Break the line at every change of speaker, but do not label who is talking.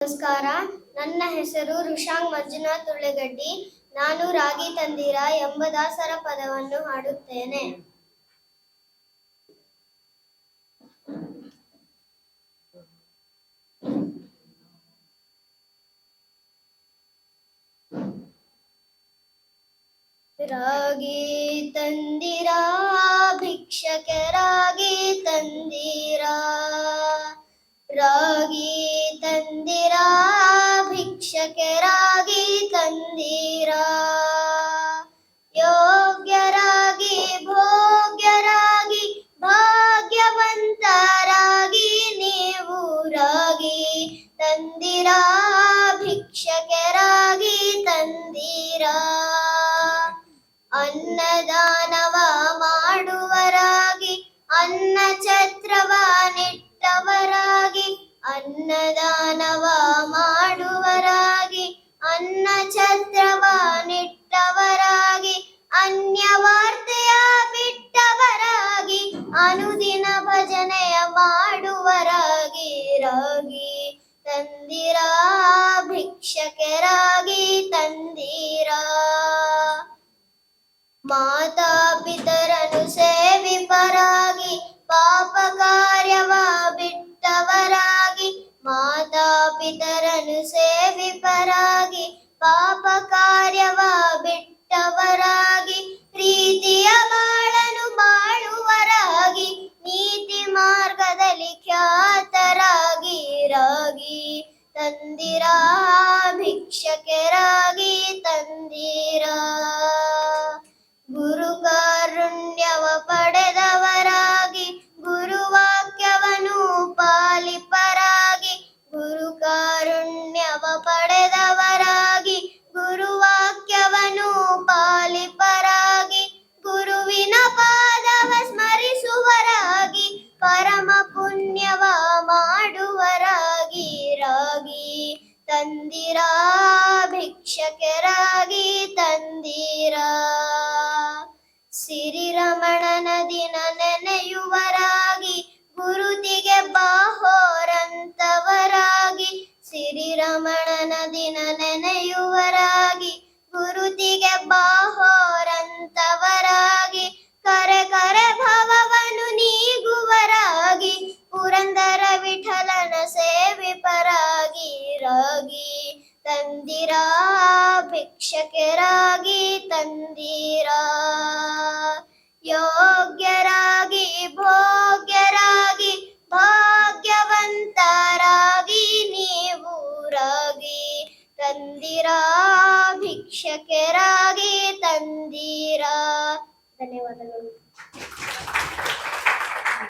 ನಮಸ್ಕಾರ. ನನ್ನ ಹೆಸರು ರುಷಾಂಗ್ ಮಂಜುನಾಥ್ ಉಳ್ಳೆಗಡ್ಡಿ. ನಾನು ರಾಗಿ ತಂದಿರಾ ಎಂಬ ದಾಸರ ಪದವನ್ನು ಹಾಡುತ್ತೇನೆ. ರಾಗಿ ತಂದಿರಾ ಭಿಕ್ಷಕ್ಕೆ ರಾಗಿ ತಂದಿರಾ, ರಾಗಿ ತಂದಿರಾ ಭಿಕ್ಷಕ್ಕೆ ರಾಗಿ ತಂದಿರಾ, ಯೋಗ್ಯರಾಗಿ ಭೋಗ್ಯರಾಗಿ ಭಾಗ್ಯವಂತರಾಗಿ ನೀವು ರಾಗಿ ತಂದಿರಾ ಭಿಕ್ಷಕ್ಕೆ ರಾಗಿ ತಂದಿರಾ. ಅನ್ನದಾನವ ಮಾಡುವರಾಗಿ ಅನ್ನ ಛತ್ರವ ನಿಟ್ಟವರಾಗಿ, ಅನ್ನದಾನವ ಮಾಡುವರಾಗಿ ಅನ್ನ ಛತ್ರವ ನಿಟ್ಟವರಾಗಿ, ಅನ್ಯವಾರ್ತೆಯ ಬಿಟ್ಟವರಾಗಿ ಅನುದಿನ ಭಜನೆಯ ಮಾಡುವರಾಗಿ ರಾಗಿ ತಂದಿರಾ ಭಿಕ್ಷಕ್ಕೆ ರಾಗಿ ತಂದಿರಾ. ಮಾತಾ ಪಿತರನು ಸೇವಿಪರಾಗಿ ಪಾಪ ಕಾರ್ಯವ ಬಿಟ್ಟವರಾಗಿ, ಮಾತಾ ಪಿತರನು ಸೇವಿಪರಾಗಿ ಪಾಪ ಕಾರ್ಯವ ಬಿಟ್ಟವರಾಗಿ, ಪ್ರೀತಿಯ ಬಾಳನು ಬಾಳುವರಾಗಿ ನೀತಿ ಮಾರ್ಗದಲ್ಲಿ ಖ್ಯಾತರಾಗಿ ರಾಗಿ ತಂದಿರಾ ಭಿಕ್ಷಕ್ಕೆ ರಾಗಿ ತಂದಿರಾ. ಗುರುಕಾರುಣ್ಯವ ಪಡೆದವರಾಗಿ ಗುರುವಾಕ್ಯವನ್ನು ಪಾಲಿಪರಾಗಿ, ಗುರುಕಾರುಣ್ಯವ ಪಡೆದವರಾಗಿ ಗುರುವಾಕ್ಯವನ್ನು ಪಾಲಿಪರಾಗಿ, ಗುರುವಿನ ಪಾದವ ಸ್ಮರಿಸುವರಾಗಿ ಪರಮ ಪುಣ್ಯವ ಮಾಡುವರಾಗಿ ರಾಗಿ ತಂದಿರಾ ಭಿಕ್ಷಕ್ಕೆ ರಾಗಿ ತಂದಿರಾ. ಸಿರಿರಮಣನ ದಿನ ನೆನೆಯುವರಾಗಿ ಗುರುತಿಗೆ ಬಾಹೋರಂತವರಾಗಿ, ಸಿರಿರಮಣನ ದಿನ ನೆನೆಯುವರಾಗಿ ಗುರುತಿಗೆ ಬಾಹೋರಂತವರಾಗಿ, ಕರೆ ಕರೆ ಭವವನ್ನು ನೀಗುವರಾಗಿ ಪುರಂದರ ವಿಠಲನ ಸೇವಿಪರಾಗಿ ರಾಗಿ ತಂದಿರಾ ಭಿಕ್ಷಕ್ಕೆ ರಾಗಿ ತಂದಿರಾ. ಯೋಗ್ಯರಾಗಿ ಭೋಗ್ಯರಾಗಿ ಭಾಗ್ಯವಂತರಾಗಿ ನೀವು ರಾಗಿ ತಂದಿರಾ ಭಿಕ್ಷಕ್ಕೆ ರಾಗಿ ತಂದಿರಾ. ಧನ್ಯವಾದಗಳು.